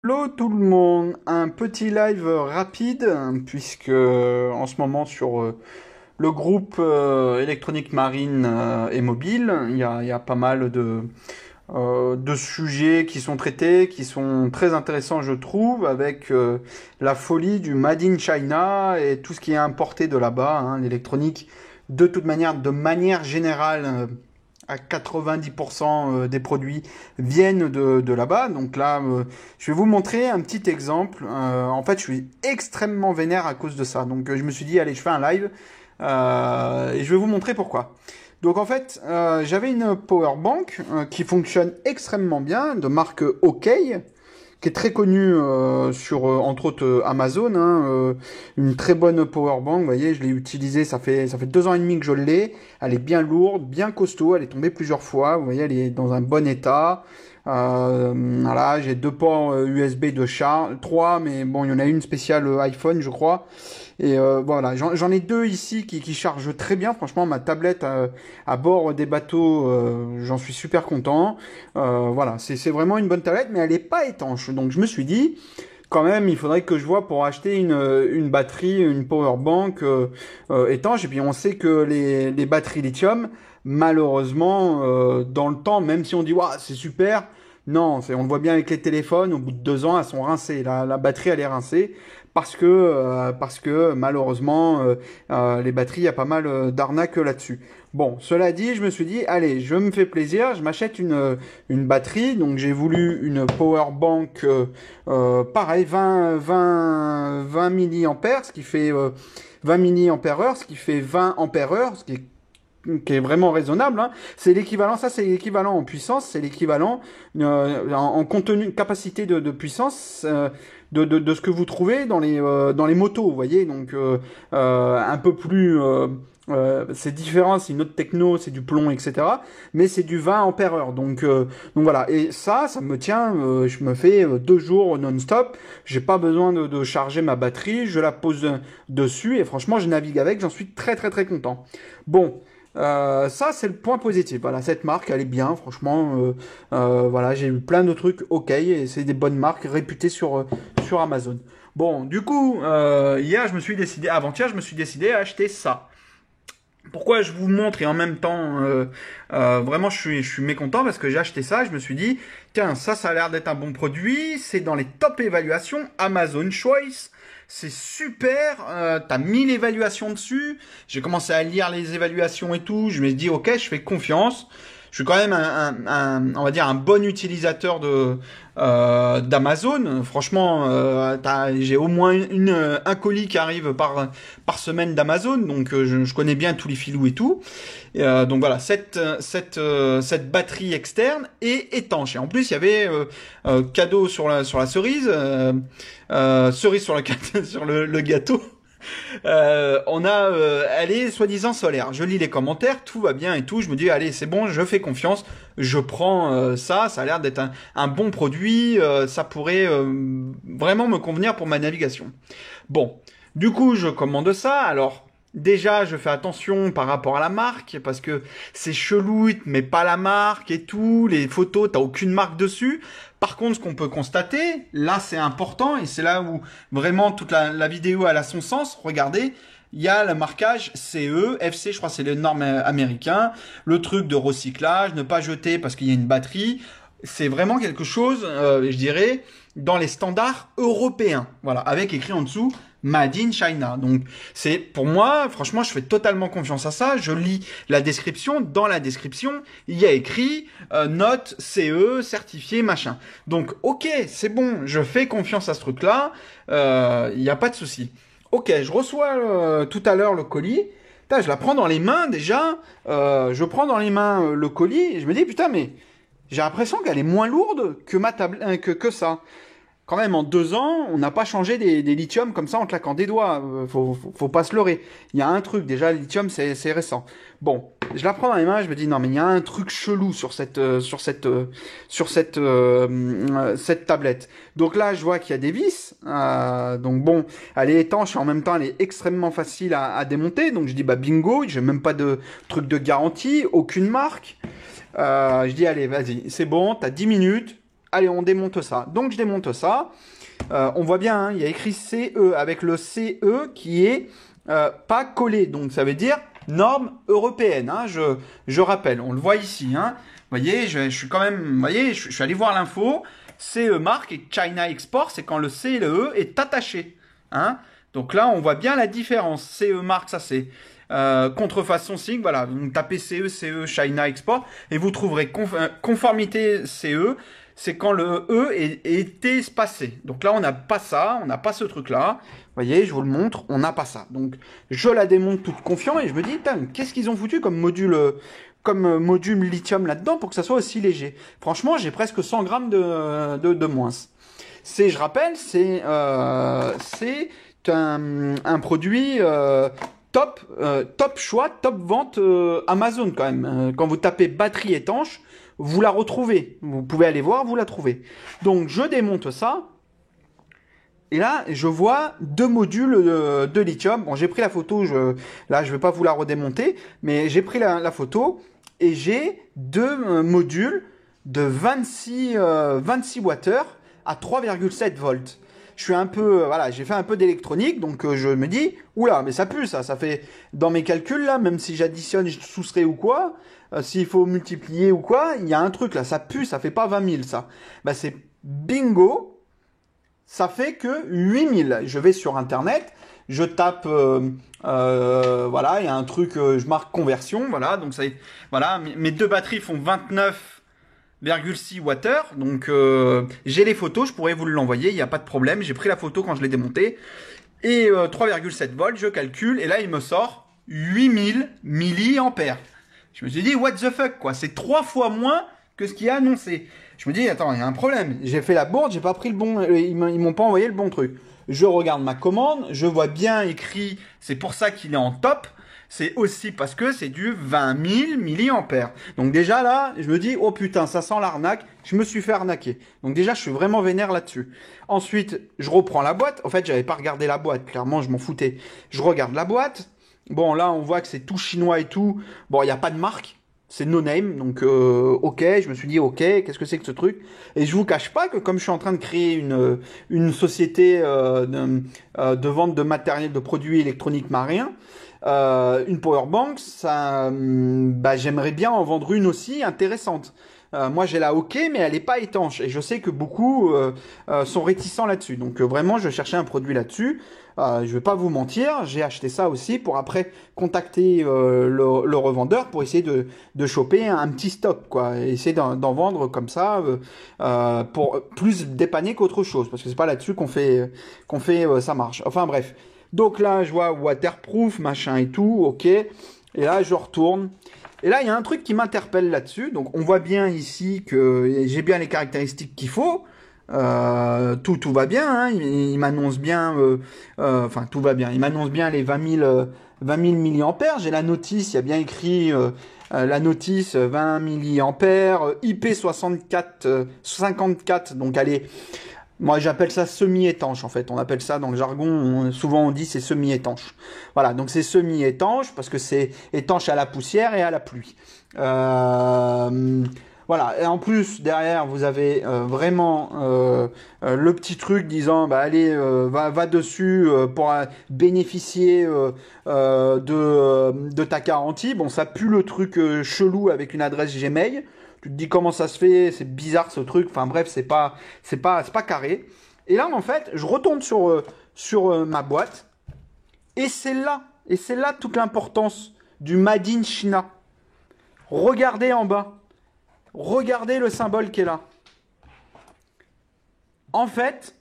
Hello tout le monde, un petit live rapide puisque en ce moment sur le groupe électronique marine et mobile, il y a pas mal de sujets qui sont traités, qui sont très intéressants je trouve, avec la folie du Made in China et tout ce qui est importé de là-bas, hein, l'électronique de manière générale. À 90% des produits viennent de là-bas. Donc là, je vais vous montrer un petit exemple. En fait, je suis extrêmement vénère à cause de ça. Donc je me suis dit, allez, je fais un live et je vais vous montrer pourquoi. Donc en fait, j'avais une power bank qui fonctionne extrêmement bien, de marque OK, qui est très connue sur, entre autres, Amazon. Hein, une très bonne power bank, vous voyez, je l'ai utilisée, ça fait 2 ans et demi que je l'ai. Elle est bien lourde, bien costaud, elle est tombée plusieurs fois, vous voyez, elle est dans un bon état. Voilà, j'ai 2 ports USB de charge, 3, mais bon, il y en a une spéciale iPhone, je crois. Et voilà, j'en ai 2 ici qui chargent très bien. Franchement, ma tablette à bord des bateaux, j'en suis super content. Voilà, c'est vraiment une bonne tablette, mais elle n'est pas étanche. Donc je me suis dit, quand même, il faudrait que je vois pour acheter une batterie, une power bank étanche. Et puis on sait que les batteries lithium, malheureusement, dans le temps, même si on dit, waouh, c'est super, non, on le voit bien avec les téléphones, au bout de 2 ans, elles sont rincées. La batterie, elle est rincée parce que malheureusement, les batteries, il y a pas mal d'arnaques là-dessus. Bon, cela dit, je me suis dit, allez, je me fais plaisir, je m'achète une batterie. Donc j'ai voulu une power bank, pareil, 20 milliampères, ce qui fait 20 milliampères heure, ce qui fait 20 ampères heure, ce qui est vraiment raisonnable, hein. C'est l'équivalent, ça c'est l'équivalent en puissance, c'est l'équivalent en contenu, capacité de puissance de ce que vous trouvez dans les motos, vous voyez. Donc un peu plus, c'est différent, c'est une autre techno, c'est du plomb, etc. Mais c'est du 20 ampères heure. Donc voilà. Et ça me tient, je me fais 2 jours non-stop. J'ai pas besoin de charger ma batterie, je la pose dessus et franchement je navigue avec, j'en suis très très très content. Bon. Ça c'est le point positif. Voilà, cette marque elle est bien, franchement. Voilà, j'ai eu plein de trucs OK et c'est des bonnes marques réputées sur Amazon. Bon, du coup, avant-hier, je me suis décidé à acheter ça. Pourquoi je vous montre et en même temps, vraiment, je suis mécontent parce que j'ai acheté ça. Je me suis dit, tiens, ça a l'air d'être un bon produit. C'est dans les top évaluations Amazon Choice. C'est super. T'as 1000 évaluations dessus. J'ai commencé à lire les évaluations et tout. Je me suis dit, ok, je fais confiance. Je suis quand même on va dire un bon utilisateur d'Amazon. Franchement, j'ai au moins un colis qui arrive par semaine d'Amazon, donc je connais bien tous les filous et tout. Donc voilà, cette batterie externe est étanche. Et en plus, il y avait cadeau sur la cerise, cerise sur sur le gâteau. Elle est soi-disant solaire. Je lis les commentaires, tout va bien et tout. Je me dis, allez, c'est bon, je fais confiance. Je prends ça. Ça a l'air d'être un bon produit. Ça pourrait vraiment me convenir pour ma navigation. Bon, du coup, je commande ça. Alors, déjà, je fais attention par rapport à la marque parce que c'est chelou, mais pas la marque et tout. Les photos, t'as aucune marque dessus. Par contre, ce qu'on peut constater, là c'est important et c'est là où vraiment toute la vidéo elle a son sens. Regardez, il y a le marquage CE, FC, je crois que c'est les normes américains, le truc de recyclage, ne pas jeter parce qu'il y a une batterie. C'est vraiment quelque chose, je dirais, dans les standards européens. Voilà, avec écrit en dessous Made in China. Donc c'est pour moi, franchement, je fais totalement confiance à ça. Je lis la description. Dans la description, il y a écrit note CE certifié machin. Donc ok, c'est bon, je fais confiance à ce truc-là. Il n'y a pas de souci. Ok, je reçois tout à l'heure le colis. Putain, je la prends dans les mains déjà. Je prends dans les mains le colis et je me dis putain mais j'ai l'impression qu'elle est moins lourde que ma table que ça. Quand même, en 2 ans, on n'a pas changé des lithiums comme ça en claquant des doigts. Faut pas se leurrer. Il y a un truc, déjà, le lithium, c'est récent. Bon, je la prends dans les mains, je me dis, non, mais il y a un truc chelou sur cette tablette. Donc là, je vois qu'il y a des vis. Donc bon, elle est étanche et en même temps, elle est extrêmement facile à démonter. Donc je dis, bah bingo, j'ai même pas de truc de garantie, aucune marque. Je dis, allez, vas-y, c'est bon, t'as 10 minutes. allez, on démonte ça. Donc je démonte ça. On voit bien, hein, il y a écrit CE avec le CE qui est pas collé. Donc ça veut dire norme européenne. Hein, je rappelle, on le voit ici. Hein. Vous voyez, je suis quand même, vous voyez, je suis allé voir l'info. CE marque et China Export, c'est quand le C et le E est attaché. Hein. Donc là, on voit bien la différence. CE marque, ça c'est contrefaçon signe. Voilà, donc tapez CE China Export et vous trouverez conformité CE. C'est quand le E est espacé. Donc là, on n'a pas ça, on n'a pas ce truc-là. Vous voyez, je vous le montre, on n'a pas ça. Donc, je la démonte toute confiant et je me dis, qu'est-ce qu'ils ont foutu comme module lithium là-dedans pour que ça soit aussi léger. Franchement, j'ai presque 100 grammes de moins. Je rappelle, c'est un produit top choix, top vente Amazon quand même. Quand vous tapez batterie étanche, vous la retrouvez. Vous pouvez aller voir, vous la trouvez. Donc, je démonte ça. Et là, je vois 2 modules de lithium. Bon, j'ai pris la photo. Là, je ne vais pas vous la redémonter. Mais j'ai pris la photo. Et j'ai 2 modules de 26 Wh à 3,7 volts. Je suis un peu, voilà, j'ai fait un peu d'électronique, donc je me dis, oula, mais ça pue, ça fait, dans mes calculs là, même si j'additionne, je soustrais ou quoi, s'il faut multiplier ou quoi, il y a un truc là, ça pue, ça fait pas 20 000 ça. Bah c'est bingo, ça fait que 8 000. Je vais sur internet, je tape, voilà, il y a un truc, je marque conversion, voilà, donc ça, voilà, mes 2 batteries font 29,6 Wh. Donc j'ai les photos, je pourrais vous l'envoyer, il n'y a pas de problème. J'ai pris la photo quand je l'ai démonté. Et 3,7 volts, je calcule. Et là, il me sort 8000 milliampères. Je me suis dit, what the fuck, quoi. C'est 3 fois moins que ce qui est annoncé. Je me dis, attends, il y a un problème. J'ai fait la bourde, j'ai pas pris le bon. Ils m'ont pas envoyé le bon truc. Je regarde ma commande, je vois bien écrit, c'est pour ça qu'il est en top. C'est aussi parce que c'est du 20 000 milliampères. Donc déjà là, je me dis, oh putain, ça sent l'arnaque. Je me suis fait arnaquer. Donc déjà, je suis vraiment vénère là-dessus. Ensuite, je reprends la boîte. En fait, j'avais pas regardé la boîte. Clairement, je m'en foutais. Je regarde la boîte. Bon, là, on voit que c'est tout chinois et tout. Bon, il n'y a pas de marque. C'est no name. Donc, ok. Je me suis dit, ok, qu'est-ce que c'est que ce truc? Et je vous cache pas que comme je suis en train de créer une société de vente de matériel, de produits électroniques marins, une powerbank, ça, bah, j'aimerais bien en vendre une aussi intéressante. Moi, j'ai la OK, mais elle n'est pas étanche. Et je sais que beaucoup sont réticents là-dessus. Donc, vraiment, je cherchais un produit là-dessus. Je ne vais pas vous mentir, j'ai acheté ça aussi pour après contacter le revendeur pour essayer de choper un petit stock, quoi. Et essayer d'en vendre comme ça pour plus dépanner qu'autre chose. Parce que c'est pas là-dessus qu'on fait ça marche. Enfin, bref. Donc là, je vois waterproof, machin et tout, ok. Et là, je retourne. Et là, il y a un truc qui m'interpelle là-dessus. Donc, on voit bien ici que j'ai bien les caractéristiques qu'il faut. Tout va bien. Hein. Il m'annonce bien... enfin, tout va bien. Il m'annonce bien les 20 000 milliampères. J'ai la notice, il y a bien écrit... la notice 20 milliampères, IP64, 54, donc elle est... Moi, j'appelle ça semi-étanche, en fait. On appelle ça dans le jargon, souvent on dit c'est semi-étanche. Voilà, donc c'est semi-étanche parce que c'est étanche à la poussière et à la pluie. Voilà, et en plus, derrière, vous avez vraiment le petit truc disant, bah allez, va dessus pour bénéficier de ta garantie. Bon, ça pue le truc chelou avec une adresse Gmail. Tu te dis comment ça se fait, c'est bizarre ce truc. Enfin bref, c'est pas carré. Et là, en fait, je retourne sur ma boîte et c'est là toute l'importance du Made in China. Regardez en bas. Regardez le symbole qui est là. En fait,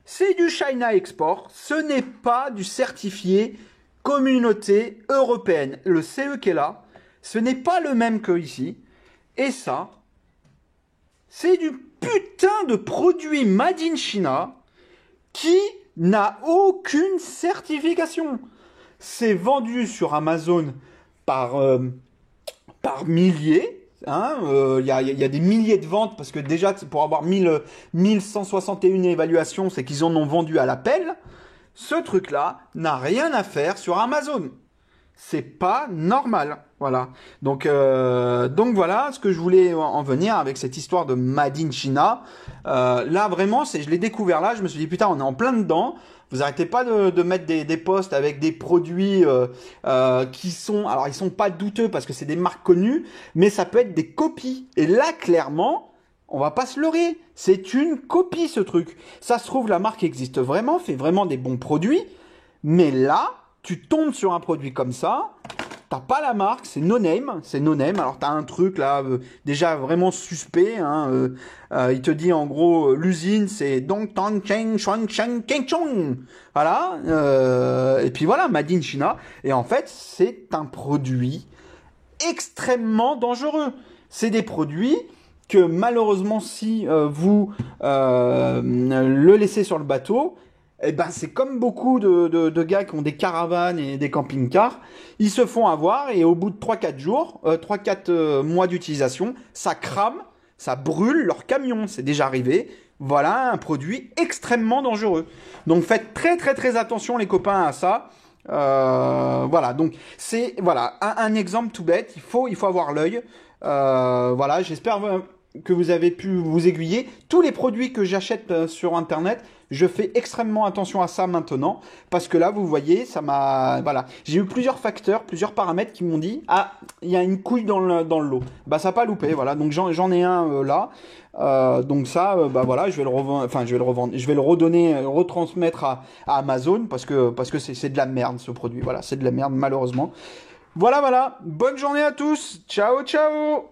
c'est du China Export. Ce n'est pas du certifié Communauté Européenne. Le CE qui est là, ce n'est pas le même que ici. Et ça, c'est du putain de produit Made in China qui n'a aucune certification. C'est vendu sur Amazon par milliers. Hein, y a des milliers de ventes parce que déjà pour avoir 1161 évaluations, c'est qu'ils en ont vendu à l'appel. Ce truc-là n'a rien à faire sur Amazon. c'est pas normal. Voilà. Donc voilà ce que je voulais en venir avec cette histoire de Made in China. Là vraiment, je l'ai découvert là, je me suis dit putain, on est en plein dedans. Vous arrêtez pas de mettre des posts avec des produits qui sont, alors ils sont pas douteux parce que c'est des marques connues, mais ça peut être des copies. Et là clairement, on va pas se leurrer, c'est une copie ce truc. Ça se trouve la marque existe vraiment, fait vraiment des bons produits, mais là tu tombes sur un produit comme ça. T'as pas la marque, c'est no name, c'est no name. Alors t'as un truc là déjà vraiment suspect. Hein, il te dit en gros l'usine c'est Dongtan Cheng Shuang Cheng Kengchong. Voilà. Et puis voilà, Made in China. Et en fait c'est un produit extrêmement dangereux. C'est des produits que malheureusement si vous le laissez sur le bateau, eh ben, c'est comme beaucoup de gars qui ont des caravanes et des camping-cars, ils se font avoir et au bout de 3-4 jours, 3-4 mois d'utilisation, ça crame, ça brûle leur camion, c'est déjà arrivé. Voilà un produit extrêmement dangereux. Donc faites très très très attention les copains à ça. Voilà, donc c'est voilà un exemple tout bête, il faut avoir l'œil. Voilà, j'espère que vous avez pu vous aiguiller. Tous les produits que j'achète sur internet, je fais extrêmement attention à ça maintenant parce que là vous voyez ça m'a voilà, j'ai eu plusieurs facteurs, plusieurs paramètres qui m'ont dit ah il y a une couille dans le lot, bah ça n'a pas loupé, voilà, donc j'en ai un là. Donc ça bah voilà, je vais le revendre, je vais le redonner, retransmettre à Amazon parce que c'est de la merde ce produit, voilà, c'est de la merde malheureusement. Voilà, bonne journée à tous, ciao ciao.